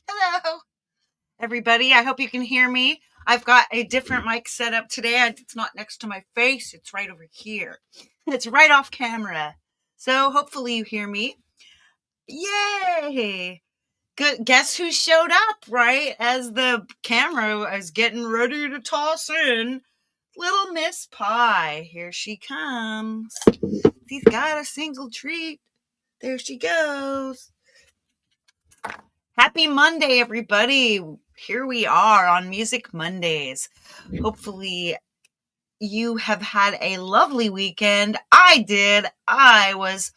Hello, everybody. I hope you can hear me. I've got a different mic set up today. It's not next to my face. It's right over here. It's right off camera. So hopefully you hear me. Yay! Good. Guess who showed up right as the camera is getting ready to toss in? Little Miss Pie. Here she comes. She's got a single treat. There she goes. Happy Monday, everybody. Here we are on Music Mondays. Hopefully you have had a lovely weekend. I did. I was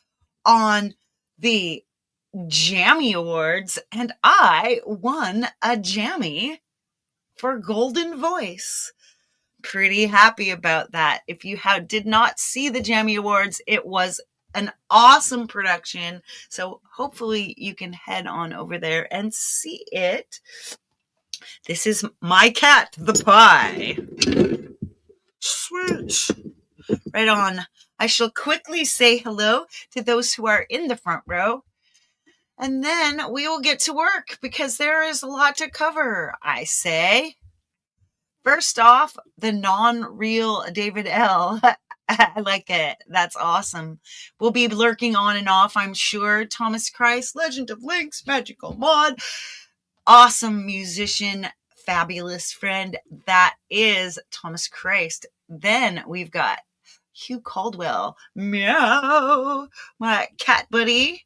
on the Jammy Awards and I won a Jammy for Golden Voice. Pretty happy about that. If you did not see the Jammy Awards, it was an awesome production. So hopefully you can head on over there and see it. This is my cat, the pie. Sweet. Right on. I shall quickly say hello to those who are in the front row. And then we will get to work because there is a lot to cover, I say. First off, the non-real David L. I like it. That's awesome. We'll be lurking on and off, I'm sure. Thomas Christ, Legend of Link's Magical Mod. Awesome musician, fabulous friend. That is Thomas Christ. Then we've got Hugh Caldwell. Meow. My cat buddy.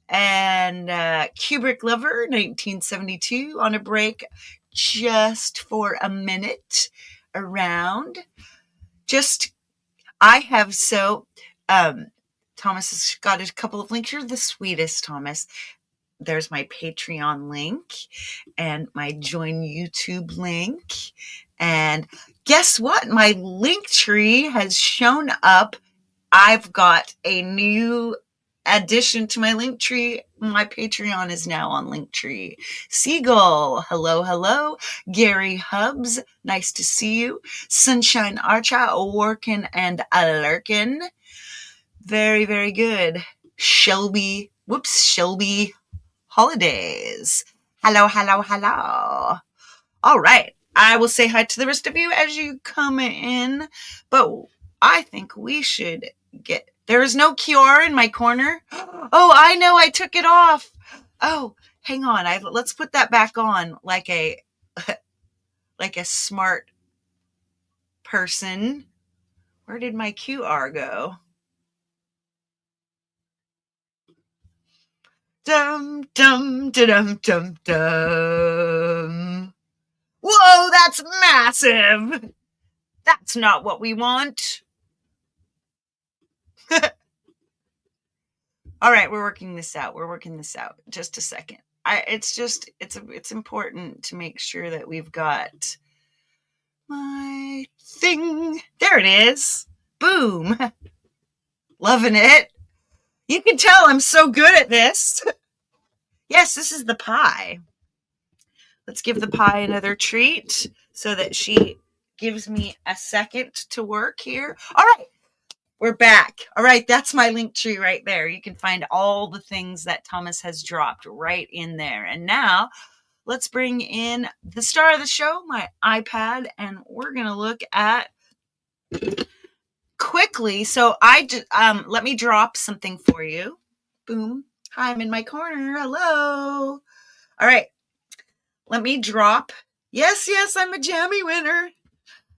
And Kubrick Lover, 1972, on a break just for a minute around. I have Thomas has got a couple of links. You're the sweetest, Thomas. There's my Patreon link and my Join YouTube link. And guess what? My link tree has shown up. I've got a new addition to my link tree. My Patreon is now on Linktree. Seagull, hello. Gary Hubbs, nice to see you. Sunshine Archa, working and lurking. Very, very good. Shelby Holidays. Hello. All right. I will say hi to the rest of you as you come in, but I think we should there is no QR in my corner. Oh, I know, I took it off. Oh, hang on. Let's put that back on like a smart person. Where did my QR go? Dum, dum, dum, dum, dum. Whoa, that's massive. That's not what we want. All right, we're working this out. Just a second. It's important to make sure that we've got my thing. There it is. Boom. Loving it. You can tell I'm so good at this. Yes, this is the pie. Let's give the pie another treat so that she gives me a second to work here. All right. We're back. All right, that's my link tree right there. You can find all the things that Thomas has dropped right in there. And now let's bring in the star of the show, my iPad, and we're going to look at quickly. So let me drop something for you. Boom. Hi, I'm in my corner. Hello. All right. Let me drop. Yes, I'm a Jammy winner.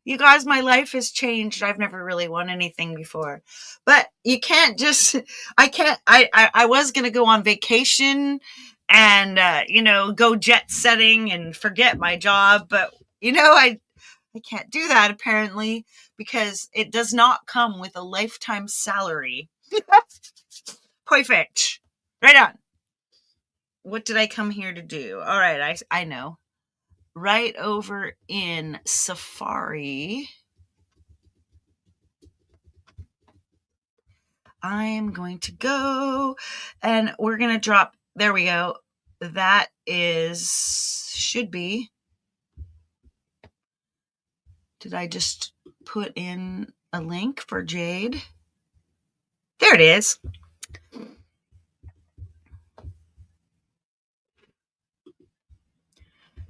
You guys, my life has changed. I've never really won anything before, but you can't just, I was going to go on vacation and, go jet setting and forget my job, but I can't do that apparently because it does not come with a lifetime salary. Perfect. Right on. What did I come here to do? All right, I know. Right over in Safari, I'm going to go and we're going to drop. There we go. That should be. Did I just put in a link for Jade? There it is.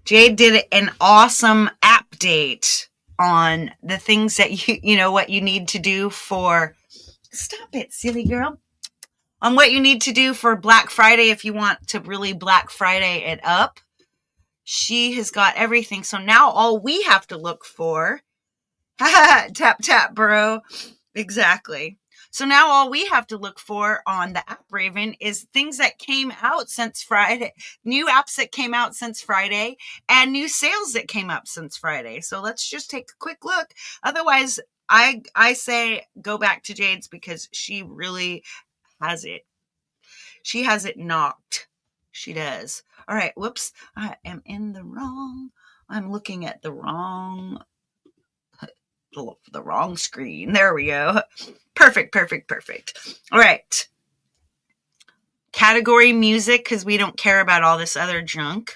Jade did an awesome app date on the things that what you need to do for. Stop it, silly girl. On what you need to do for Black Friday if you want to really Black Friday it up. She has got everything. So now all we have to look for, tap, tap, bro. Exactly. So now all we have to look for on the App Raven is things that came out since Friday, new apps that came out since Friday, and new sales that came up since Friday. So let's just take a quick look. Otherwise, I say go back to Jade's because she really has it. She has it knocked. She does. All right. Whoops. I am in the wrong. I'm looking at the wrong screen. There we go. Perfect. All right. Category music, because we don't care about all this other junk.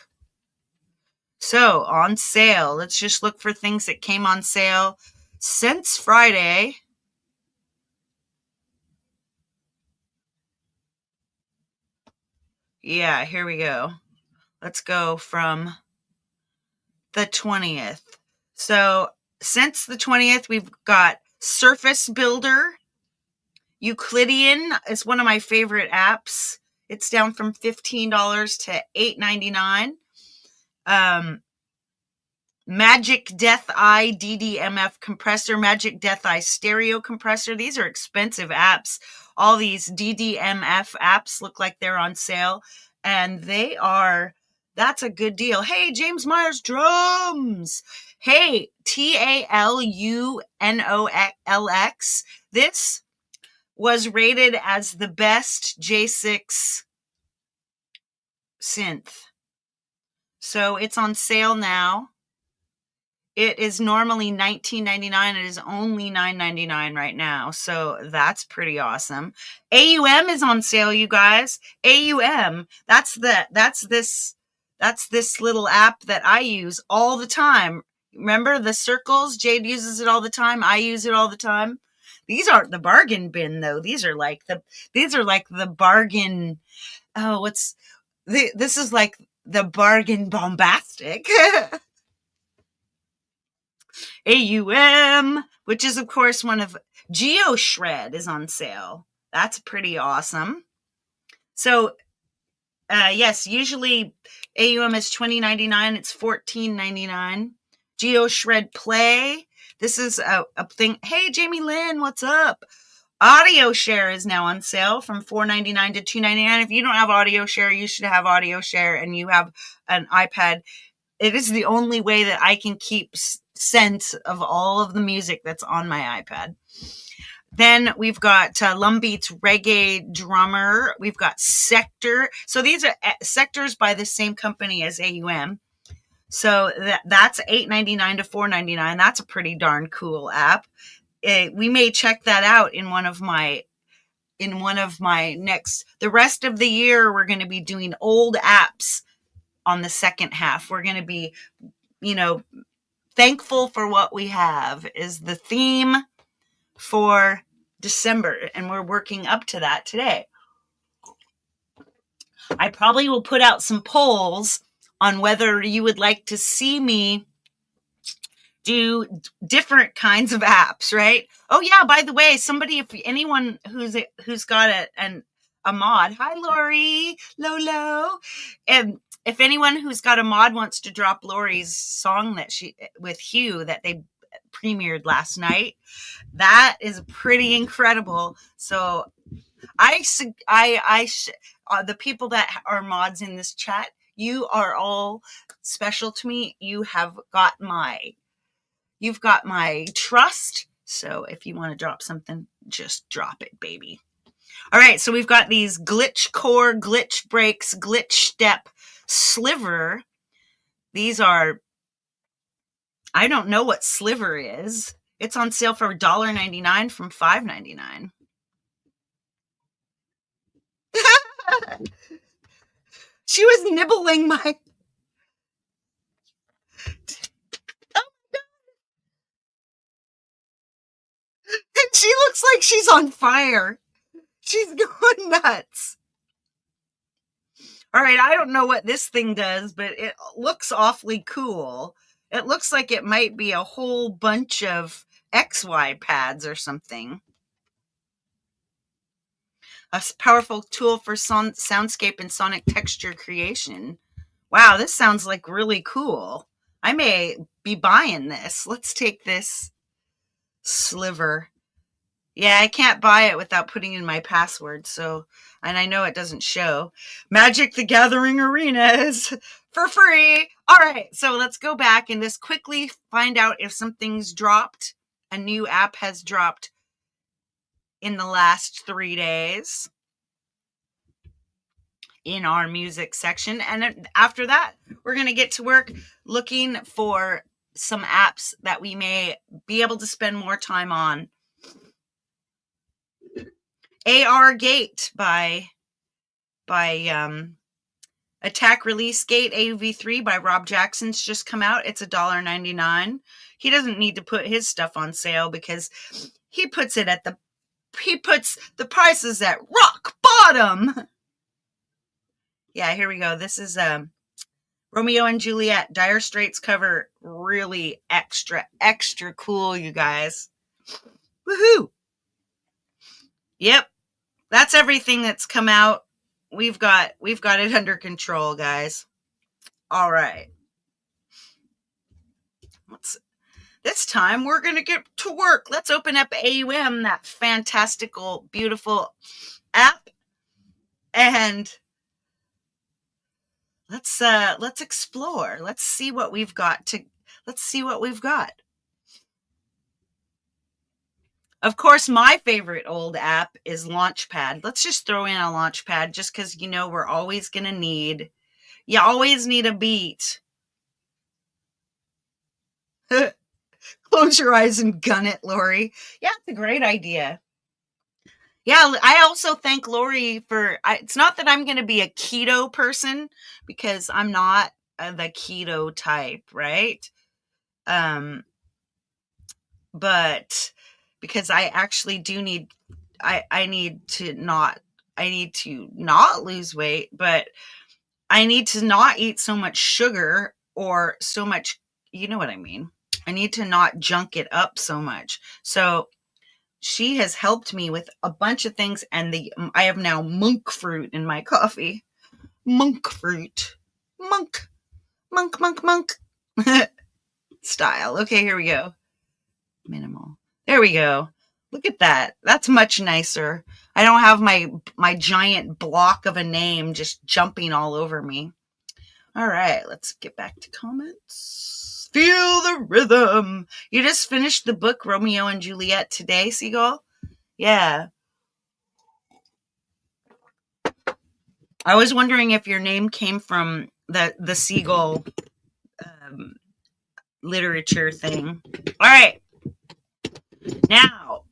So on sale, let's just look for things that came on sale since Friday. Yeah, here we go. Let's go from the 20th. So since the 20th, we've got Surface Builder. Euclidean is one of my favorite apps. It's down from $15 to $8.99. Magic Death Eye DDMF compressor, Magic Death Eye stereo compressor. These are expensive apps. All these DDMF apps look like they're on sale, and that's a good deal. Hey, James Myers drums. Hey, TALUNOLX. This was rated as the best J6 synth. So it's on sale now. It is normally $19.99. It is only $9.99 right now. So that's pretty awesome. AUM is on sale, you guys. AUM, that's this little app that I use all the time. Remember the circles? Jade uses it all the time. I use it all the time. These aren't the bargain bin though. These are like the bargain. Oh, this is like the bargain bombastic. AUM, which is of course one of GeoShred is on sale. That's pretty awesome. So yes, usually AUM is $20.99. It's $14.99. GeoShred Play. This is a thing. Hey, Jamie Lynn, what's up? Audio Share is now on sale from $4.99 to $2.99. If you don't have Audio Share, you should have Audio Share and you have an iPad. It is the only way that I can keep sense of all of the music that's on my iPad. Then we've got Lumbeat's Reggae Drummer. We've got Sector. So these are Sectors by the same company as AUM. So that's $8.99 to $4.99. That's a pretty darn cool app. We may check that out in one of my next. The rest of the year, we're going to be doing old apps on the second half. We're going to be, thankful for what we have is the theme for December, and we're working up to that today. I probably will put out some polls on whether you would like to see me do different kinds of apps, right? Oh yeah, by the way, if anyone who's got a mod, hi Lori, Lolo, and if anyone who's got a mod wants to drop Lori's song with Hugh that they premiered last night, that is pretty incredible. So the people that are mods in this chat, You are all special to me. You've got my trust. So if you want to drop something, just drop it, baby. All right, so we've got these glitch core, glitch breaks, glitch step, sliver. These are, I don't know what sliver is. It's on sale for $1.99 from $5.99. She was nibbling my... Oh, and she looks like she's on fire. She's going nuts. All right, I don't know what this thing does, but it looks awfully cool. It looks like it might be a whole bunch of XY pads or something. A powerful tool for soundscape and sonic texture creation. Wow, this sounds like really cool. I may be buying this. Let's take this sliver. Yeah, I can't buy it without putting in my password, so, and I know it doesn't show. Magic the Gathering Arenas for free. All right, so let's go back and just quickly find out if something's dropped. A new app has dropped in the last 3 days in our music section. And after that, we're going to get to work looking for some apps that we may be able to spend more time on. AR Gate by Attack Release Gate AV3 by Rob Jackson's just come out. It's $1.99. He doesn't need to put his stuff on sale because he puts the prices at rock bottom. Yeah, here we go. This is Romeo and Juliet Dire Straits cover. Really extra cool, you guys. Woohoo! Yep. That's everything that's come out. We've got it under control, guys. All right. This time we're going to get to work. Let's open up AUM, that fantastical, beautiful app, and let's explore. Let's see what we've got. Of course, my favorite old app is Launchpad. Let's just throw in a Launchpad just because, we're always going to need... You always need a beat. Close your eyes and gun it, Lori. Yeah, it's a great idea. Yeah, I also thank Lori for... it's not that I'm going to be a keto person because I'm not the keto type, right? But... because I actually do need, I need to not lose weight, but I need to not eat so much sugar or so much, you know what I mean? I need to not junk it up so much. So she has helped me with a bunch of things, and I have now monk fruit in my coffee. Monk fruit. Monk style. Okay, here we go. Minimal. There we go. Look at that. That's much nicer. I don't have my giant block of a name just jumping all over me. All right, let's get back to comments. Feel the rhythm. You just finished the book Romeo and Juliet today, Seagull? Yeah. I was wondering if your name came from the Seagull literature thing. All right. Now,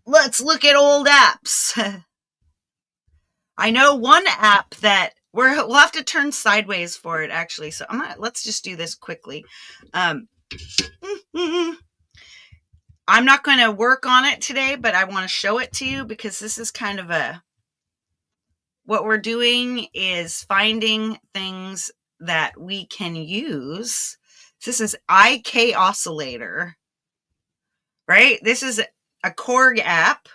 let's look at old apps. I know one app that we'll have to turn sideways for it, actually. So let's just do this quickly. I'm not going to work on it today, but I want to show it to you because this is kind of what we're doing is finding things that we can use. This is IK Oscillator. Right? This is a Korg app.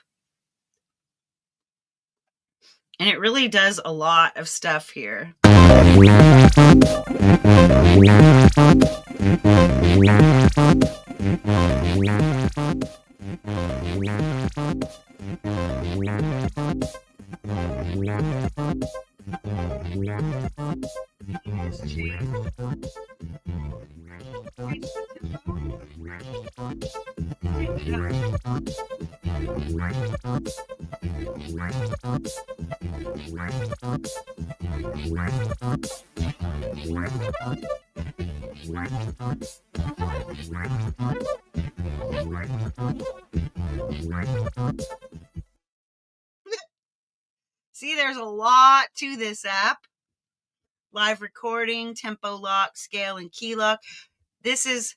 And it really does a lot of stuff here. See, there's a lot to this app. Live recording, tempo lock, scale, and key lock. This is...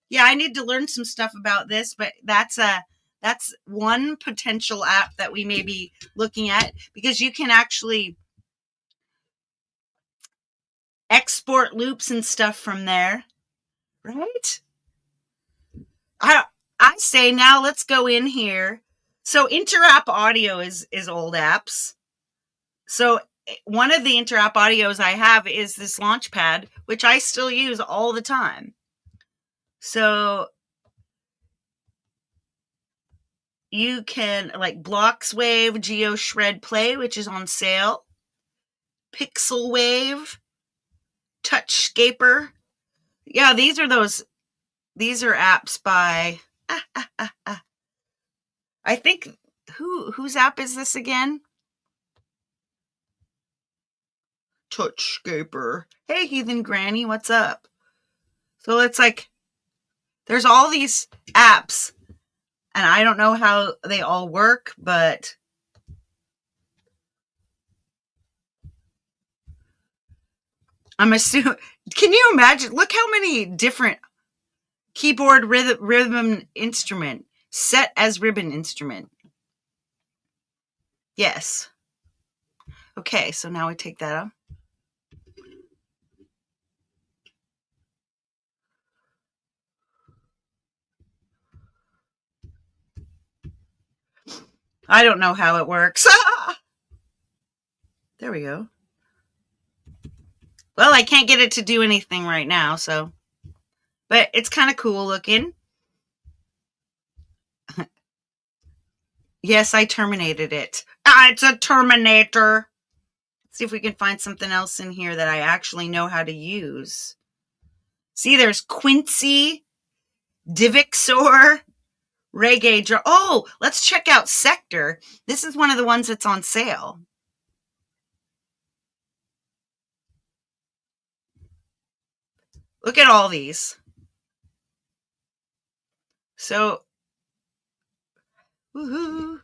Yeah, I need to learn some stuff about this, but that's one potential app that we may be looking at, because you can actually export loops and stuff from there, right? I say now let's go in here. So Interapp Audio is old apps. So one of the Interapp Audios I have is this Launchpad, which I still use all the time. So you can, like, Blocks Wave, GeoShred Play, which is on sale, Pixel Wave, Touchscaper. Yeah, these are apps by I think whose app is this again? Touchscaper. Hey, Heathen Granny, what's up? So it's like there's all these apps, and I don't know how they all work, but I'm assuming. Can you imagine? Look how many different keyboard rhythm instrument, set as ribbon instrument. Yes. Okay, so now we take that up. I don't know how it works. There we go. Well, I can't get it to do anything right now, so. But it's kind of cool looking. Yes, I terminated it. It's a Terminator. Let's see if we can find something else in here that I actually know how to use. See, there's Quincy, Divixor, Reggae Drum. Oh, let's check out Sector. This is one of the ones that's on sale. Look at all these. So, woohoo.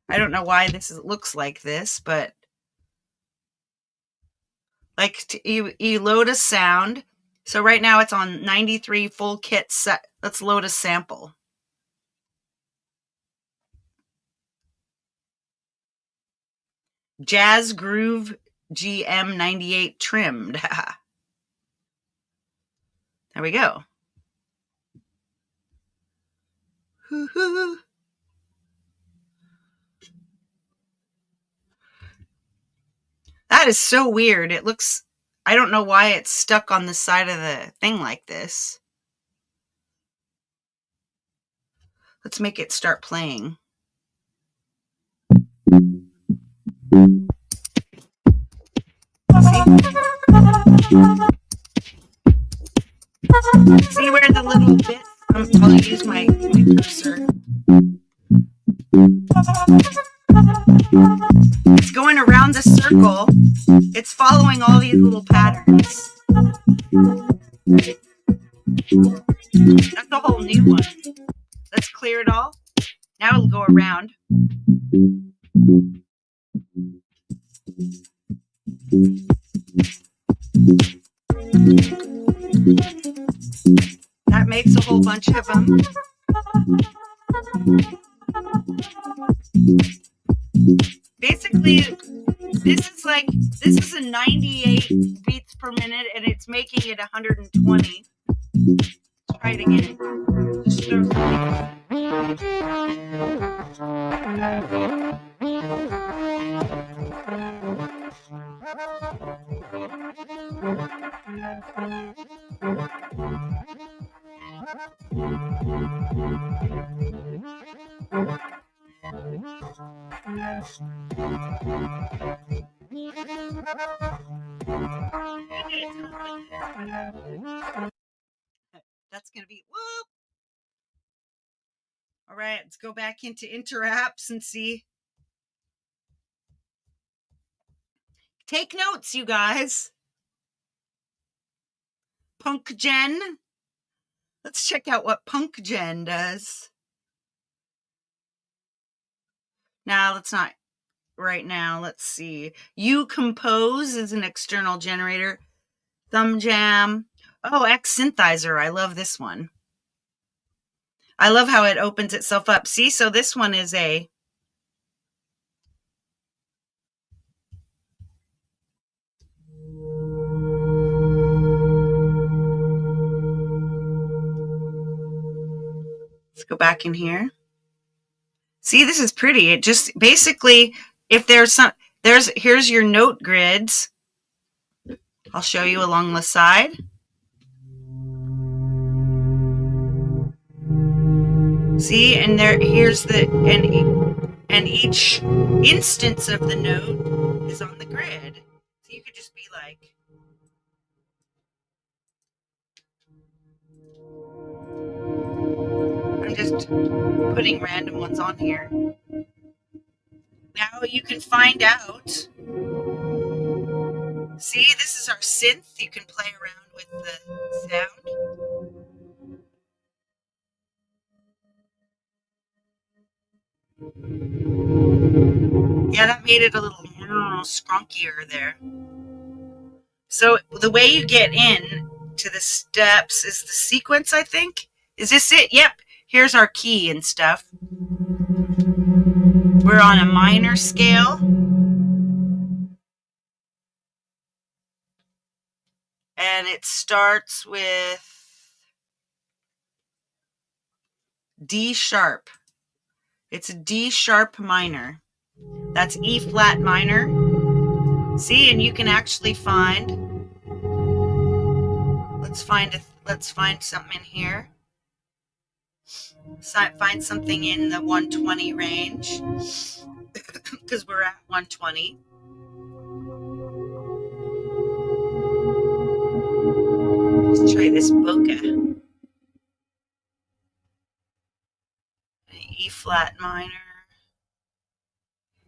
I don't know why looks like this, but like you load a sound. So right now it's on 93 full kit set. Let's load a sample. Jazz Groove GM 98 trimmed. There we go. Hoo-hoo. That is so weird. It looks, I don't know why it's stuck on the side of the thing like this. Let's make it start playing. See where the little bit, I'll use my cursor. It's going around the circle. It's following all these little patterns. That's a whole new one. Let's clear it all. Now it'll go around. That makes a whole bunch of them. Basically, this is a 98 beats per minute, and it's making it 120. Let's try it again. Just throw something. That's going to be, whoop. All right, let's go back into interapps and see. Take notes, you guys. Punk Gen. Let's check out what Punk Gen does. Now, let's not right now. Let's see. You Compose is an external generator. Thumb Jam. Oh, X Synthesizer. I love this one. I love how it opens itself up. See, so this one is a let's go back in here. See, this is pretty. It just basically, if there's some, here's your note grids. I'll show you along the side. See, and here's the, and each instance of the note is on the grid. So you could just be like, I'm just putting random ones on here. Now you can find out. See, this is our synth. You can play around with the sound. Yeah, that made it a little scrunkier there. So the way you get in to the steps is the sequence, I think. Is this it? Yep. Here's our key and stuff. We're on a minor scale. And it starts with D sharp. It's a D sharp minor. That's E flat minor. See, and you can actually find, let's find something in here. Find something in the 120 range, because we're at 120. Let's try this bokeh. E flat minor.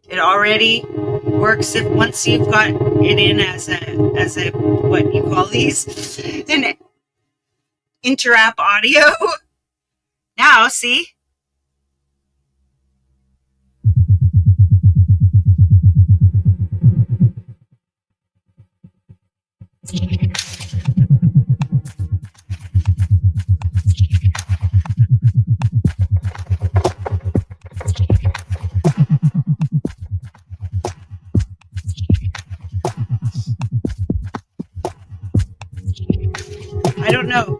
It already works if once you've got it in as a what you call these, an interapp audio. Now, see? I don't know.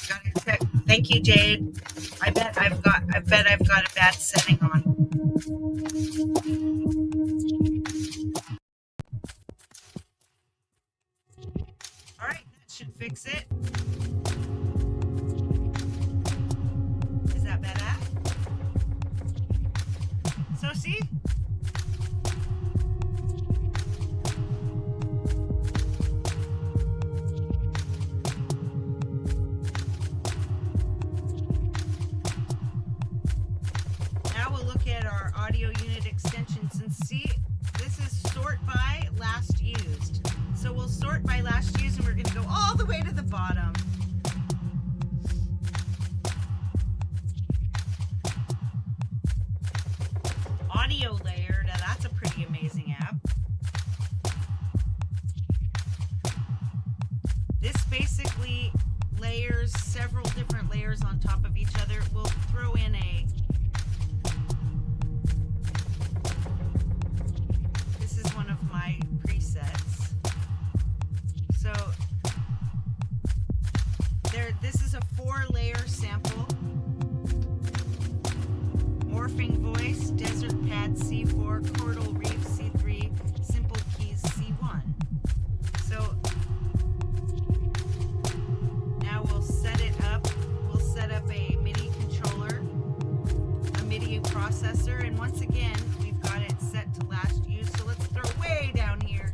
Gotta check. Thank you, Jade. I bet I've got a bad setting on. All right, that should fix it. Is that better? So see? At our audio unit extensions and see, this is sort by last used. So we'll sort by last used and we're going to go all the way to the bottom. Audio layer, now that's a pretty amazing app. This basically layers several different layers on top of each other. We'll throw in a my presets. So this is a 4-layer sample. Morphing voice, desert pad C4, chordal reef C3, simple keys C1. So now processor, and once again, we've got it set to last use, so let's throw way down here.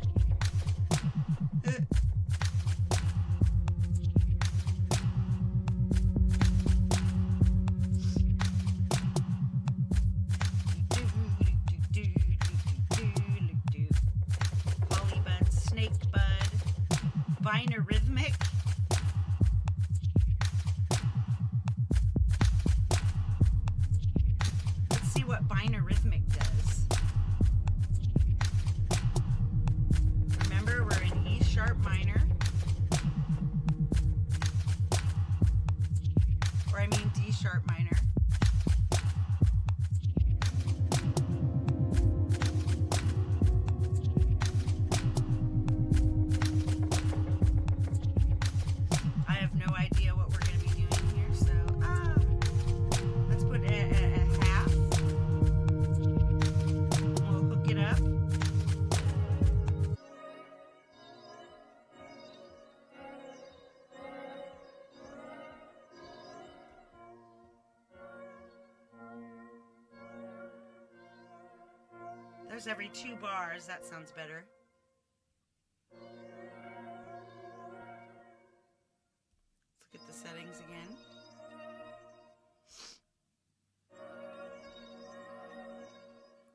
Polybud, snakebud, binarrhythmic. Let's see what binarrhythmic does. Remember, we're in E sharp minor. Or I mean D sharp minor. I have no idea what we're going to be doing here, so let's put a half. We'll hook it up. There's every 2 bars. That sounds better. Let's look at the settings again.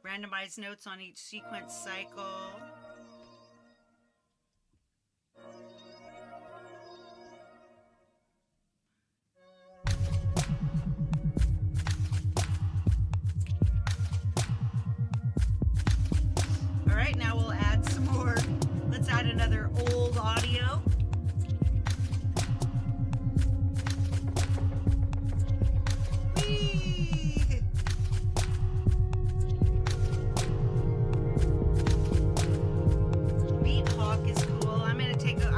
Randomize notes on each sequence cycle. All right, now we'll add some more. Let's add another old audio. Whee! Beat Hawk is cool. I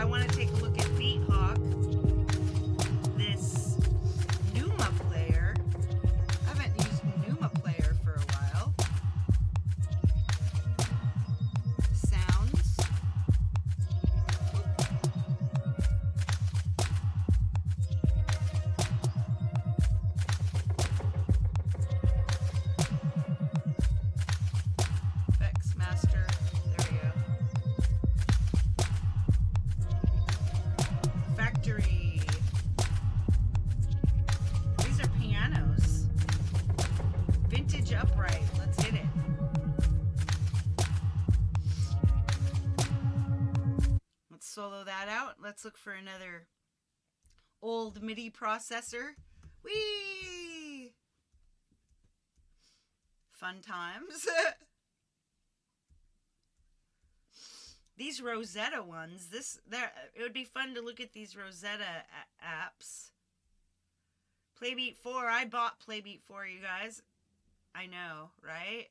want to take a look at Beat Hawk. This Numa player. I haven't used Numa player for a while. Sounds. Effects Master. There we go. Factory. These are pianos. Vintage upright. Let's hit it. Let's solo that out. Let's look for another old MIDI processor. Whee! Fun times. These Rosetta ones, it would be fun to look at these Rosetta apps. Playbeat 4, I bought Playbeat 4, you guys. I know, right?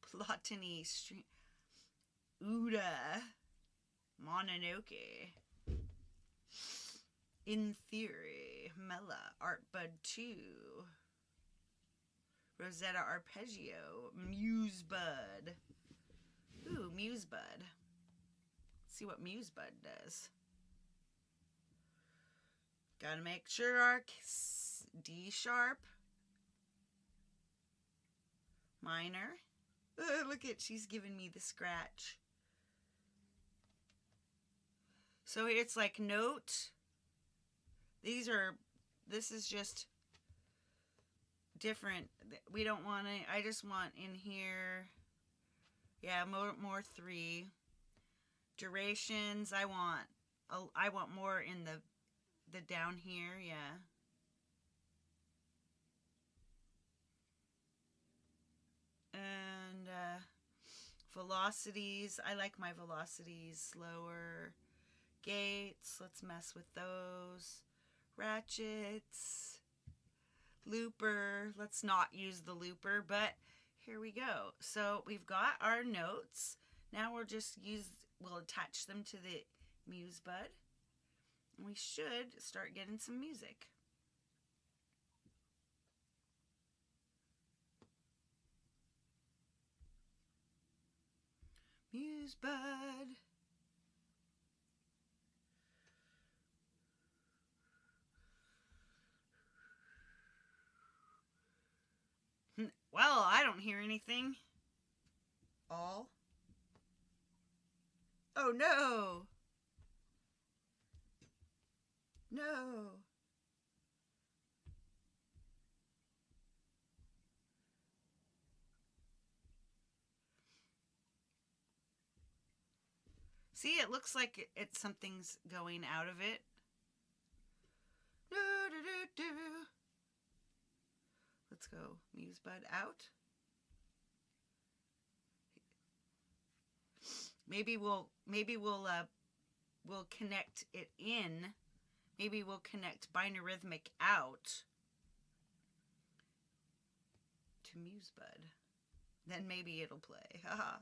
Plotony Stream. Uda. Mononoke. In Theory. Mela. Artbud 2. Rosetta Arpeggio. Musebud. Ooh, Musebud. Let's see what Musebud does. Gotta make sure our D sharp. Minor. Look at, she's giving me the scratch. So it's like note. This is just different. We don't want to, I just want in here, yeah, more 3. Durations, I want more in the down here, yeah. And velocities, I like my velocities slower. Gates, let's mess with those. Ratchets. Looper, let's not use the looper, but here we go. So we've got our notes. Now we'll attach them to the Musebud. And we should start getting some music. Musebud. Well, I don't hear anything. All. Oh no! No! See, it looks like something's going out of it. Do, do, do, do. Let's go. MuseBud out. Maybe we'll connect it in. Maybe we'll connect Binarhythmic out to MuseBud. Then maybe it'll play. Haha.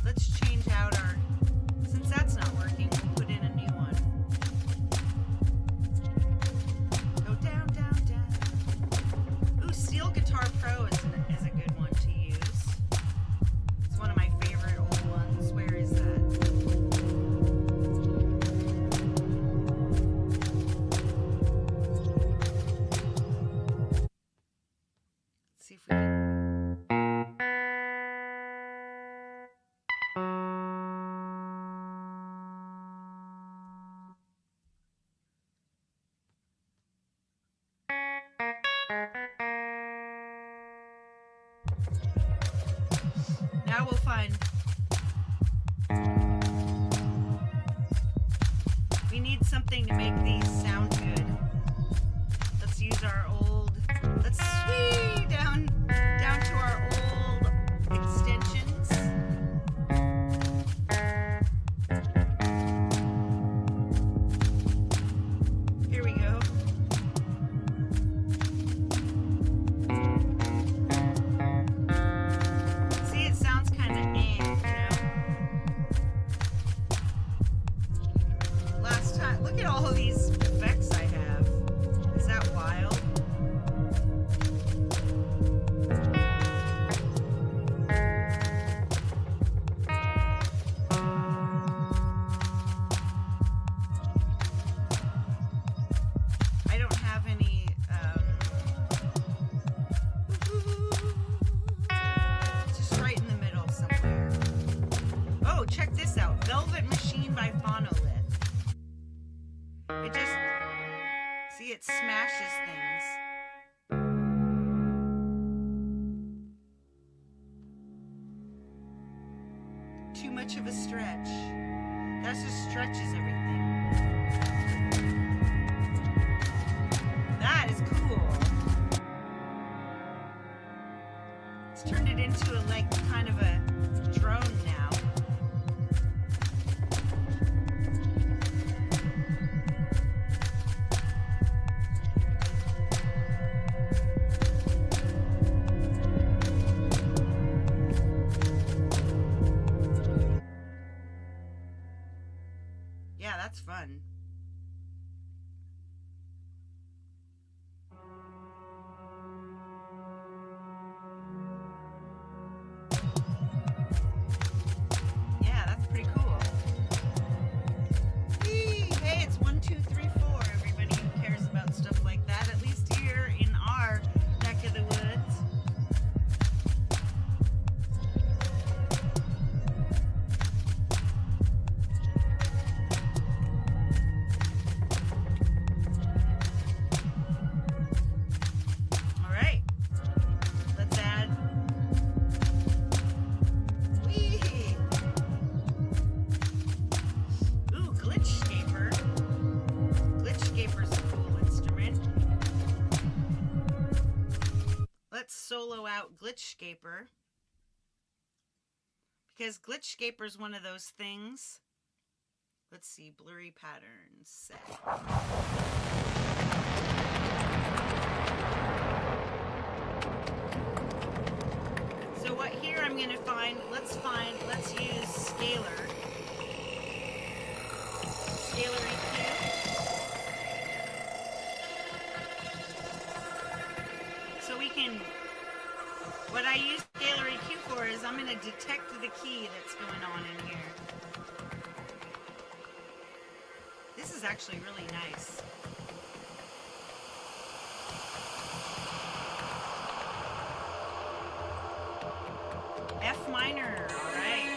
Let's change out our, since that's not working, we'll put in a new one. Go down, down, down. Ooh, Steel Guitar Pro is a good one to use. It's one of my favorite old ones. Where is that? Let's see if we can. Now we'll find. We need something to make these sound good. Let's use our old. Let's swing down to our old extensions. Here we go. See, it sounds kind of Last time, look at all these effects I have. Is that wild? I don't have any, it's just right in the middle somewhere. Oh, check this out. Velvet Machine by Phonolith. It just, see, it smashes things. Too much of a stretch. That just stretches everything. That is cool. It's turned it into a, like, kind of a drone now. Yeah, that's fun. Yeah, that's pretty cool. Whee! Hey, it's 1, 2, 3, 4. Everybody who cares about stuff like that, at least here in our neck of the woods. Solo out Glitchscaper, because Glitchscaper is one of those things. Let's see, blurry patterns set. So what here I'm going to find, let's use scalar EQ. So we can, what I use scalar EQ for is I'm going to detect the key that's going on in here. This is actually really nice. F minor, all right.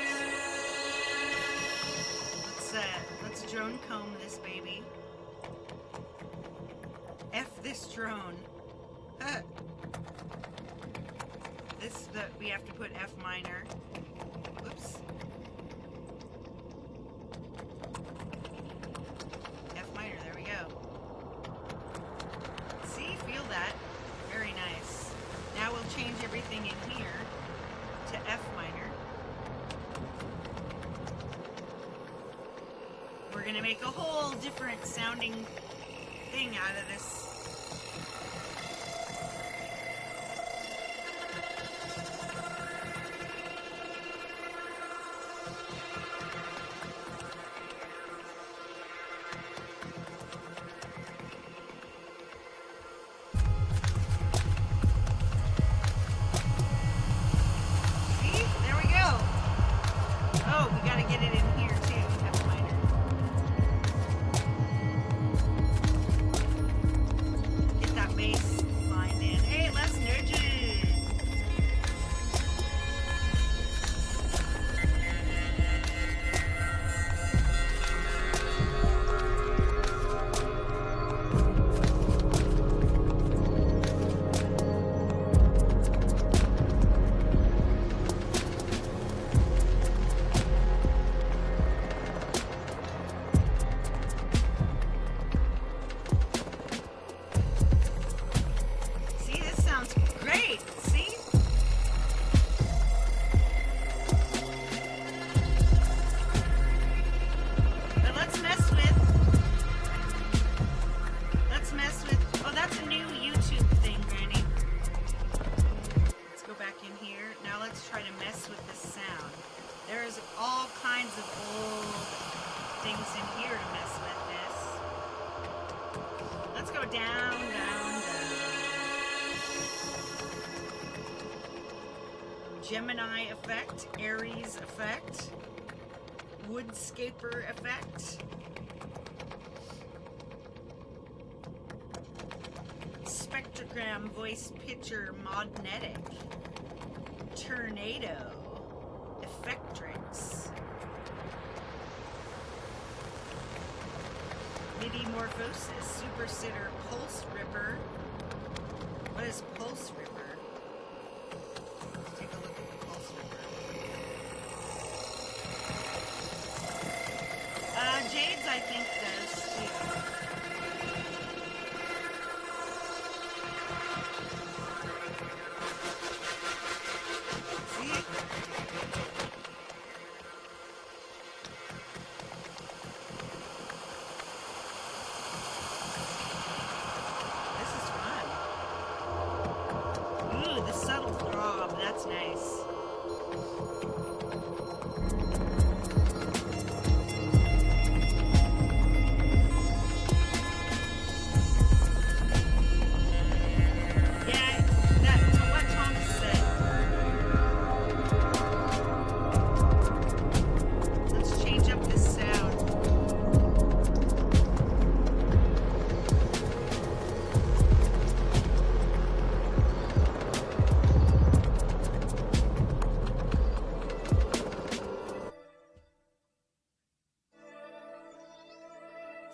Let's drone comb this baby. F this drone. We have to put F minor. Whoops. F minor, there we go. See, feel that? Very nice. Now we'll change everything in here to F minor. We're gonna make a whole different sounding thing out of this. Gemini effect, Aries effect, Woodscaper effect, Spectrogram voice pitcher magnetic, Tornado, Effectrix, MIDI morphosis, Super Sitter, Pulse Ripper. What is Pulse Ripper? Jade's, I think, does too. See? This is fun. Ooh, the subtle throb. That's nice.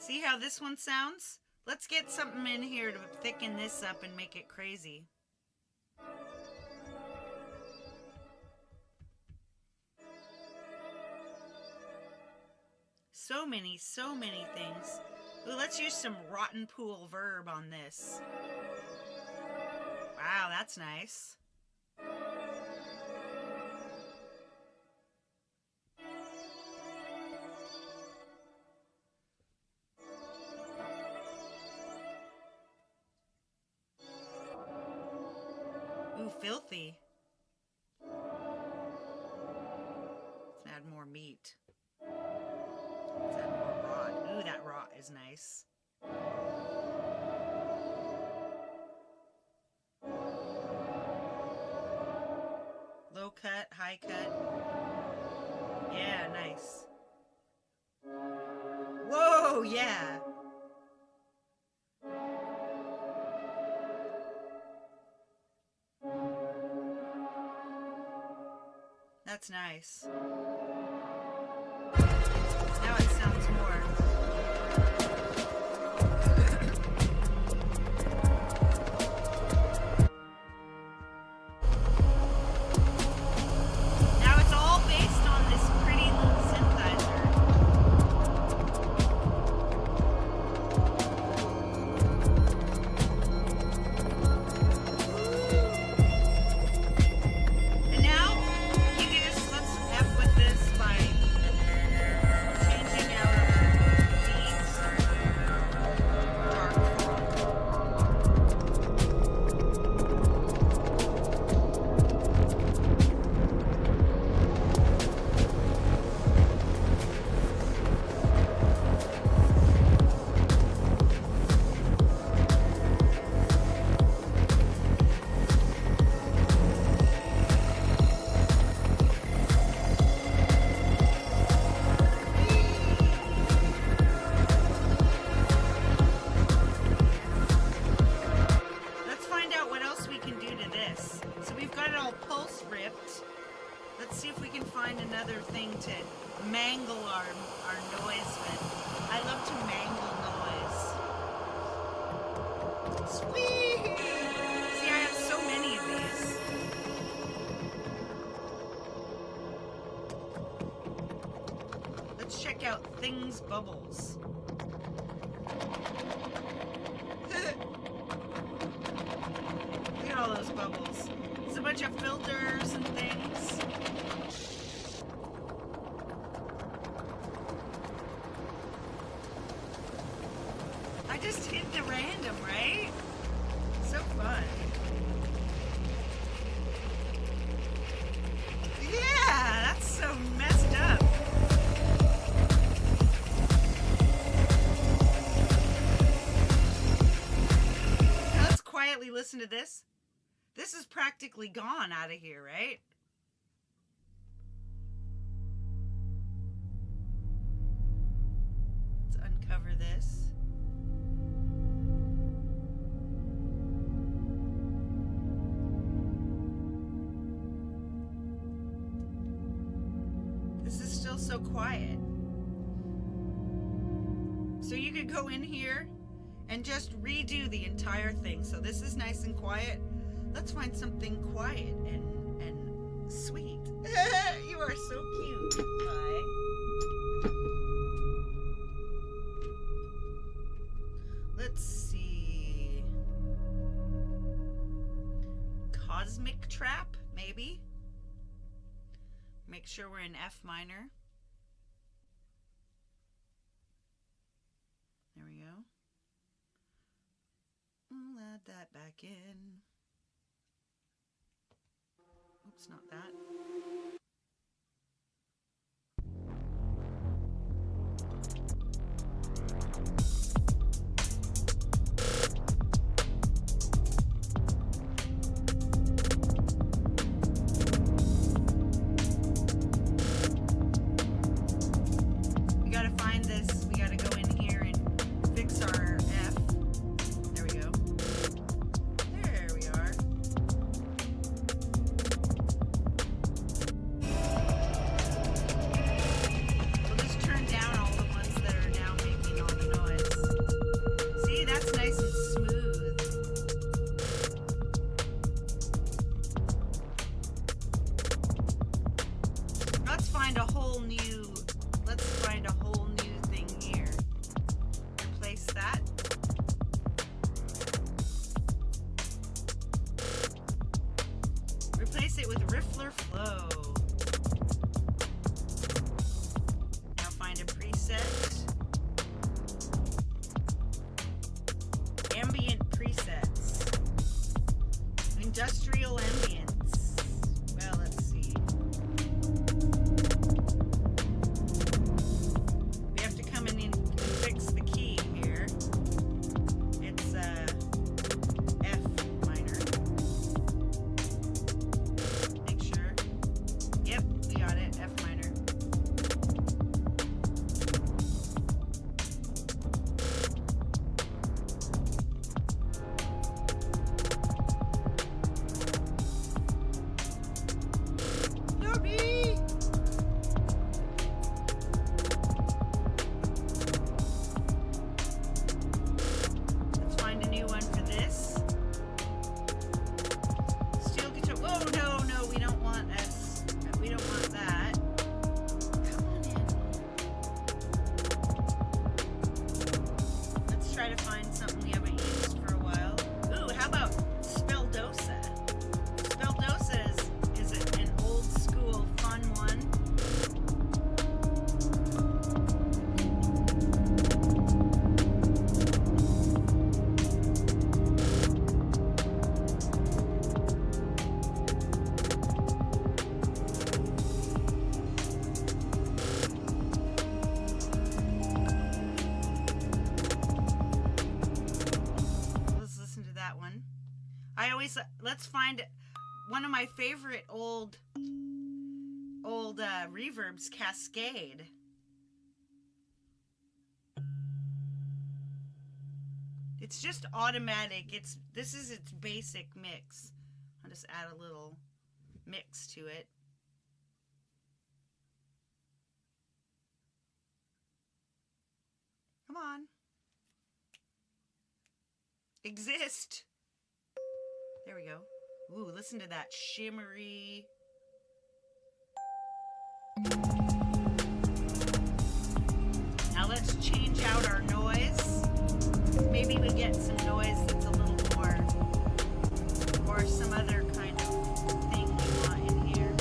See how this one sounds? Let's get something in here to thicken this up and make it crazy. So many things. Ooh, let's use some rotten pool verb on this. Wow, that's nice. Ooh, filthy. Let's add more meat. Let's add more rot. Ooh, that rot is nice. Low cut, high high cut. Yeah, nice. Whoa, yeah. That's nice. Now it sounds more. Now it's all based on this pretty little synthesizer. And now you can just let's F with this by changing our beats dark font. Let's find out what else we can do to this. So we've got it all pulse ripped. Let's see if we can find another thing to mangle our noise with. I love to mangle noise. Sweet! See, I have so many of these. Let's check out Things Bubbles. Look at all those bubbles. It's a bunch of filters and things. I just hit the random, right? So fun. Yeah, that's so messed up. Now let's quietly listen to this. This is practically gone out of here, right? Let's uncover this. This is still so quiet. So you could go in here and just redo the entire thing. So this is nice and quiet. Let's find something quiet and sweet. You are so cute. Bye. Let's see. Cosmic Trap, maybe? Make sure we're in F minor. There we go. I'll add that back in. Oops, not that. We gotta find this. We gotta go in here and fix our F. There we go. There we are. We'll just turn down all the ones that are now making all the noise. See, that's nice and smooth. Let's find a whole new thing here. Replace that. Replace it with Riffler Flow. Now find a preset. Ambient presets. Industrial ambience. Well, let's see. We have to come in and fix the key here. It's F minor. Make sure. Let's find one of my favorite old reverbs, Cascade. It's just automatic. This is its basic mix. I'll just add a little mix to it. Come on. Exist. There we go. Ooh, listen to that shimmery. Now let's change out our noise. Maybe we get some noise that's a little more, or some other kind of thing we want in here.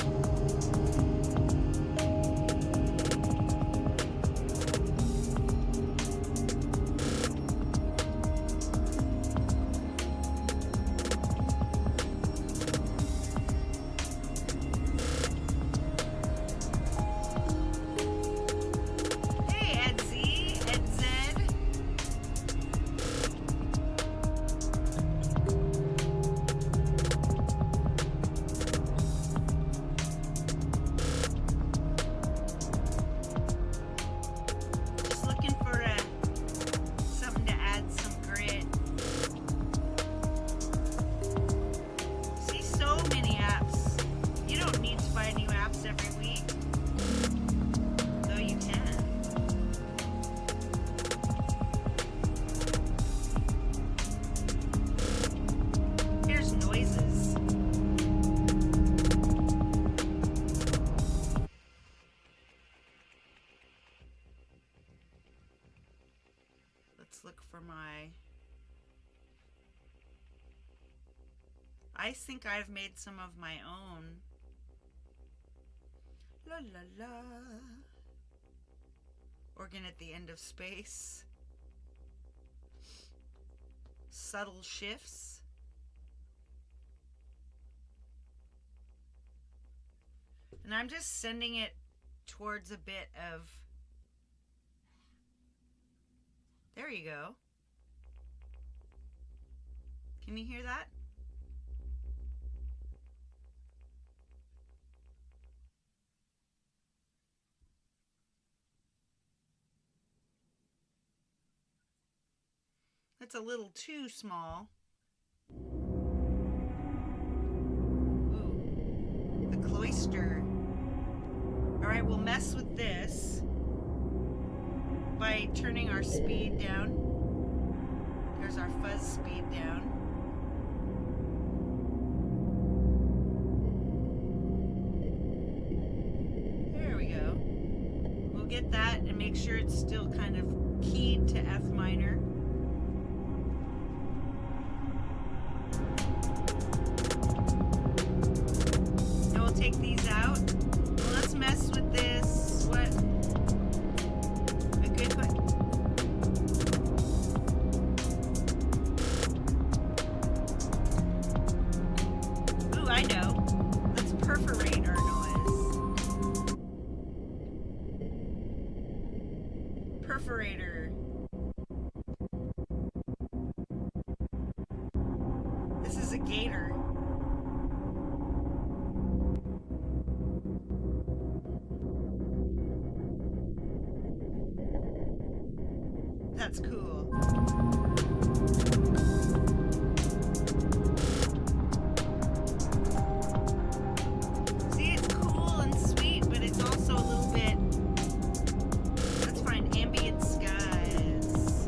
Let's look for I think I've made some of my own. La la la. Organ at the end of space. Subtle shifts. And I'm just sending it towards a bit of... There you go. Can you hear that? That's a little too small. Ooh, the cloister. All right, we'll mess with this by turning our speed down. There's our fuzz speed down. There we go. We'll get that and make sure it's still kind of keyed to F minor. Now we'll take these out. Well, let's mess with this. What? A good one. Ooh, I know. Let's perforate our noise. Perforator. This is a gator. That's cool. See, it's cool and sweet, but it's also a little bit... Let's find ambient skies.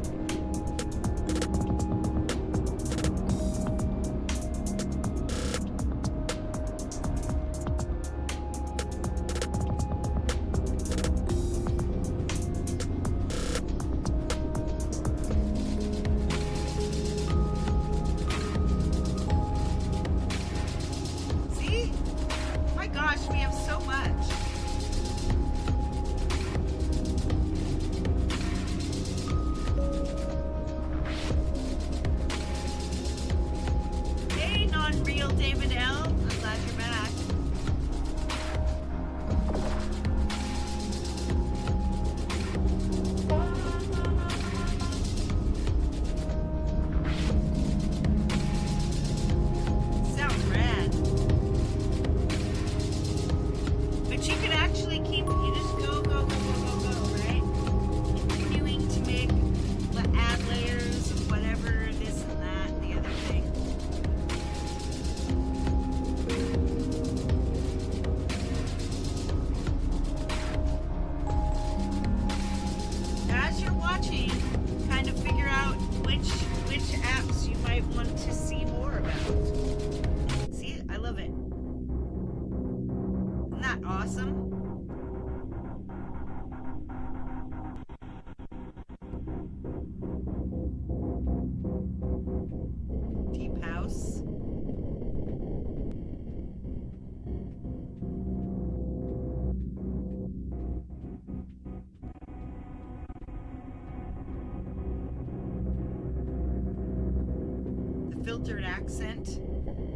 filtered accent.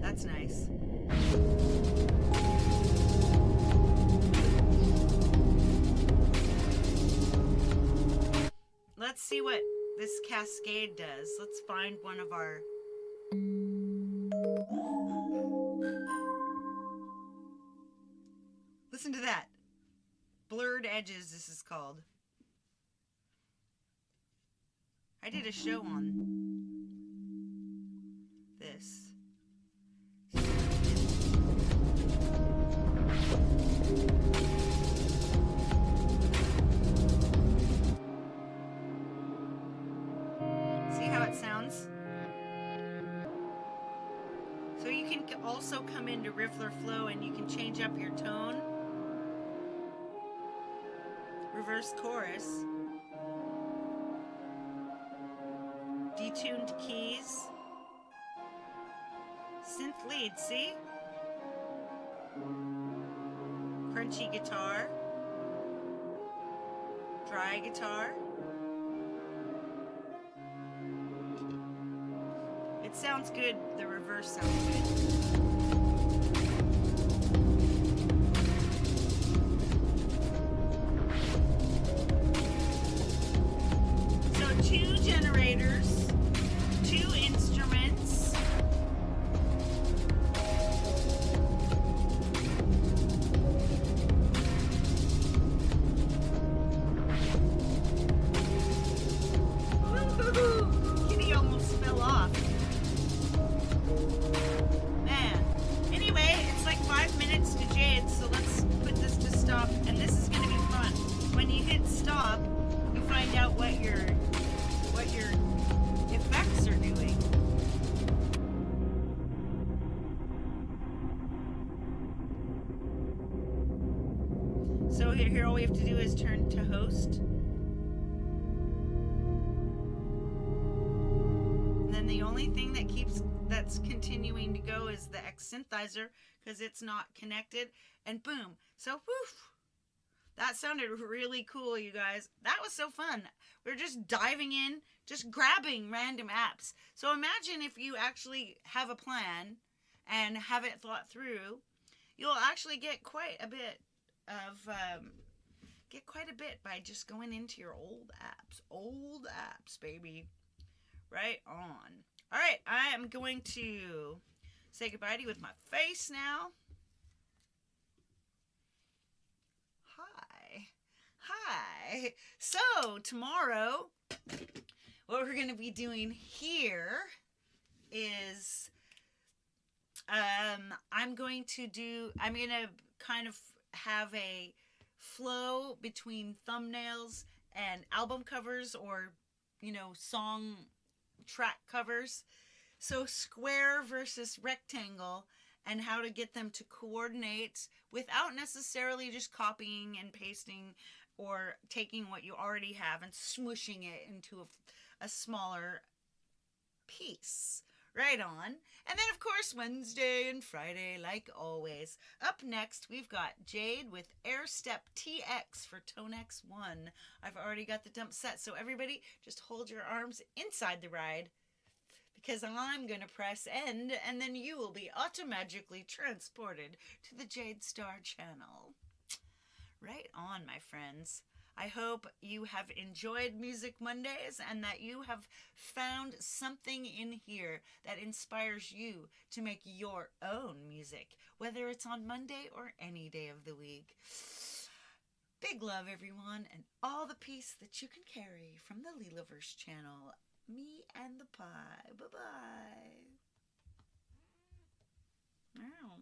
That's nice. Let's see what this cascade does. Let's find one of our... Listen to that. Blurred Edges, this is called. I did a show on this. See how it sounds? So you can also come into Riffler Flow and you can change up your tone. Reverse chorus. Detuned keys. Synth lead, see? Crunchy guitar. Dry guitar. It sounds good. The reverse sounds good. So 2 generators, 2 instruments. Woo-hoo-hoo! Kitty almost fell off. Man. Anyway, it's like 5 minutes to Jade, so let's put this to stop, and this is going to be fun. When you hit stop, you find out what your effects are doing. So here all we have to do is turn to host. And then the only thing that's continuing to go is the X synthesizer because it's not connected, and boom. So woof. That sounded really cool, you guys. That was so fun. We're just diving in, just grabbing random apps. So imagine if you actually have a plan and have it thought through, you'll actually get quite a bit by just going into your old apps, baby. Right on. All right, I am going to say goodbye to you with my face now. Hi. So tomorrow, what we're going to be doing here is I'm going to kind of have a flow between thumbnails and album covers, or song track covers. So square versus rectangle, and how to get them to coordinate without necessarily just copying and pasting or taking what you already have and smooshing it into a smaller piece. Right on. And then, of course, Wednesday and Friday, like always. Up next, we've got Jade with Airstep TX for Tone X1. I've already got the dump set, so everybody just hold your arms inside the ride, because I'm going to press end, and then you will be automatically transported to the Jade Star channel. Right on, my friends. I hope you have enjoyed Music Mondays and that you have found something in here that inspires you to make your own music, whether it's on Monday or any day of the week. Big love, everyone, and all the peace that you can carry from the Leelaverse channel. Me and the pie. Bye-bye. Wow.